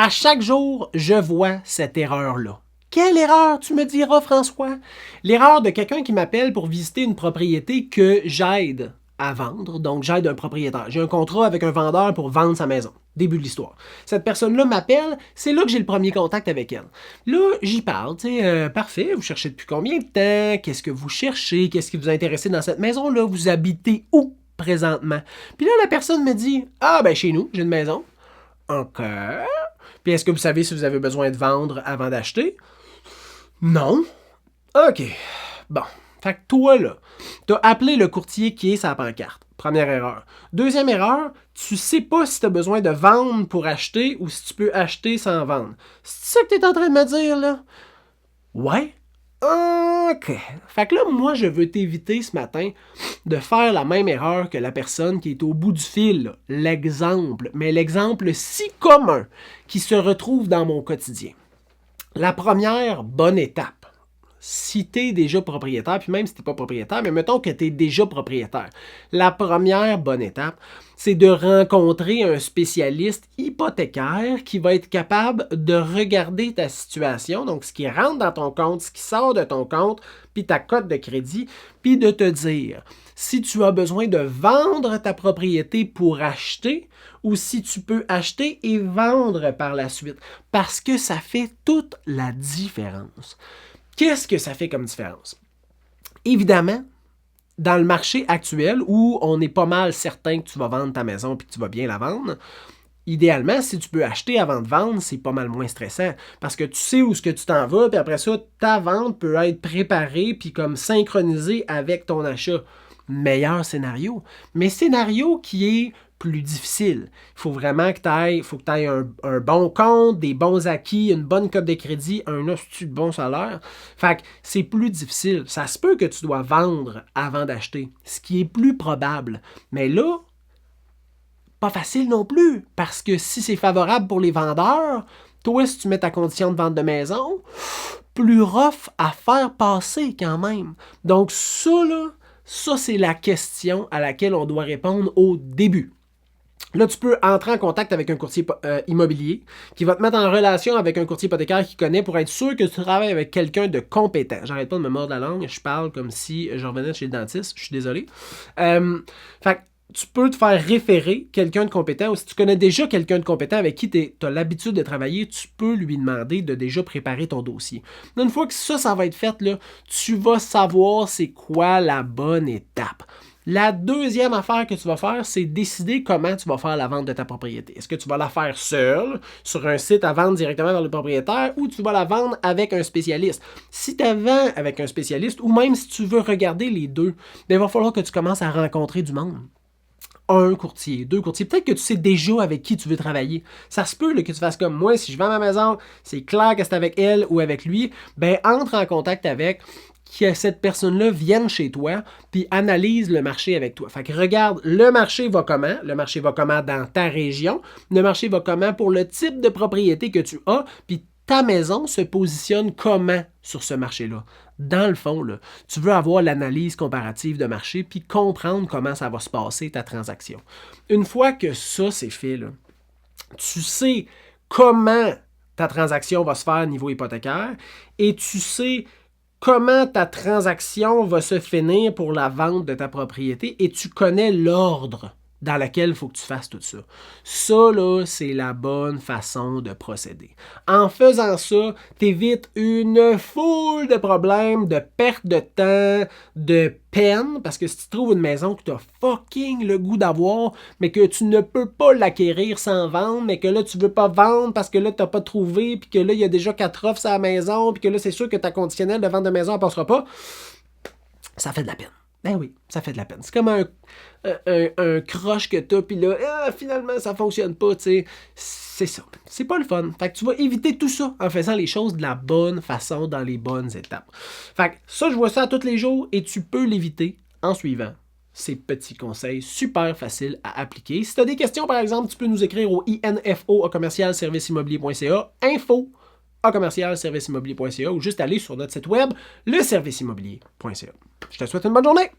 À chaque jour, je vois cette erreur-là. Quelle erreur, tu me diras, François? L'erreur de quelqu'un qui m'appelle pour visiter une propriété que j'aide à vendre. Donc, j'aide un propriétaire. J'ai un contrat avec un vendeur pour vendre sa maison. Début de l'histoire. Cette personne-là m'appelle, c'est là que j'ai le premier contact avec elle. Là, j'y parle, tu sais, parfait, vous cherchez depuis combien de temps? Qu'est-ce que vous cherchez? Qu'est-ce qui vous intéresse dans cette maison-là? Vous habitez où présentement? Puis là, la personne me dit, ah, ben chez nous, j'ai une maison. OK. Puis est-ce que vous savez si vous avez besoin de vendre avant d'acheter? Non. OK. Bon. Fait que toi, là, t'as appelé le courtier qui est sa pancarte. Première erreur. Deuxième erreur, tu sais pas si t'as besoin de vendre pour acheter ou si tu peux acheter sans vendre. C'est ça que t'es en train de me dire, là? Ouais. OK. Fait que là, moi, je veux t'éviter ce matin de faire la même erreur que la personne qui est au bout du fil, là. L'exemple, mais l'exemple si commun qui se retrouve dans mon quotidien. La première bonne étape, si tu es déjà propriétaire, puis même si tu n'es pas propriétaire, mais mettons que tu es déjà propriétaire, la première bonne étape, c'est de rencontrer un spécialiste hypothécaire qui va être capable de regarder ta situation, donc ce qui rentre dans ton compte, ce qui sort de ton compte, puis ta cote de crédit, puis de te dire si tu as besoin de vendre ta propriété pour acheter ou si tu peux acheter et vendre par la suite, parce que ça fait toute la différence. Qu'est-ce que ça fait comme différence? Évidemment, dans le marché actuel où on est pas mal certain que tu vas vendre ta maison et que tu vas bien la vendre, idéalement, si tu peux acheter avant de vendre, c'est pas mal moins stressant parce que tu sais où est-ce que tu t'en vas puis après ça, ta vente peut être préparée puis comme synchronisée avec ton achat. Meilleur scénario. Mais scénario qui est plus difficile. Il faut vraiment que tu ailles, un bon compte, des bons acquis, une bonne cote de crédit, un hostie de bon salaire. Fait que c'est plus difficile. Ça se peut que tu dois vendre avant d'acheter, ce qui est plus probable. Mais là, pas facile non plus, parce que si c'est favorable pour les vendeurs, toi, si tu mets ta condition de vente de maison, plus rough à faire passer quand même. Donc ça, là, ça, c'est la question à laquelle on doit répondre au début. Là, tu peux entrer en contact avec un courtier immobilier qui va te mettre en relation avec un courtier hypothécaire qui connaît pour être sûr que tu travailles avec quelqu'un de compétent. J'arrête pas de me mordre la langue, je parle comme si je revenais chez le dentiste, je suis désolé. Fait que tu peux te faire référer quelqu'un de compétent ou si tu connais déjà quelqu'un de compétent avec qui tu as l'habitude de travailler, tu peux lui demander de déjà préparer ton dossier. Une fois que ça va être fait, là, tu vas savoir c'est quoi la bonne étape. La deuxième affaire que tu vas faire, c'est décider comment tu vas faire la vente de ta propriété. Est-ce que tu vas la faire seule, sur un site à vendre directement vers le propriétaire, ou tu vas la vendre avec un spécialiste? Si tu la vends avec un spécialiste, ou même si tu veux regarder les deux, il va falloir que tu commences à rencontrer du monde. Un courtier, deux courtiers. Peut-être que tu sais déjà avec qui tu veux travailler. Ça se peut là, que tu fasses comme moi. Si je vends ma maison, c'est clair que c'est avec elle ou avec lui. Ben, entre en contact avec, que cette personne-là vienne chez toi puis analyse le marché avec toi. Fait que regarde, le marché va comment? Le marché va comment dans ta région? Le marché va comment pour le type de propriété que tu as? Puis ta maison se positionne comment sur ce marché-là? Dans le fond, là, tu veux avoir l'analyse comparative de marché puis comprendre comment ça va se passer, ta transaction. Une fois que ça, c'est fait, là, tu sais comment ta transaction va se faire au niveau hypothécaire et tu sais comment ta transaction va se finir pour la vente de ta propriété et tu connais l'ordre dans lequel il faut que tu fasses tout ça. Ça, là, c'est la bonne façon de procéder. En faisant ça, tu évites une foule de problèmes, de perte de temps, de peine, parce que si tu trouves une maison que tu as fucking le goût d'avoir, mais que tu ne peux pas l'acquérir sans vendre, mais que là, tu veux pas vendre parce que là, tu n'as pas trouvé, puis que là, il y a déjà 4 offres à la maison, puis que là, c'est sûr que ta conditionnelle de vente de maison ne passera pas, ça fait de la peine. Ben oui, ça fait de la peine. C'est comme un crush que t'as, puis là, finalement, ça fonctionne pas, tu sais. C'est ça. C'est pas le fun. Fait que tu vas éviter tout ça en faisant les choses de la bonne façon, dans les bonnes étapes. Fait que ça, je vois ça tous les jours, et tu peux l'éviter en suivant ces petits conseils super faciles à appliquer. Si tu as des questions, par exemple, tu peux nous écrire au info@serviceimmobilier.ca, info@serviceimmobilier.ca ou juste aller sur notre site web, leserviceimmobilier.ca. Je te souhaite une bonne journée!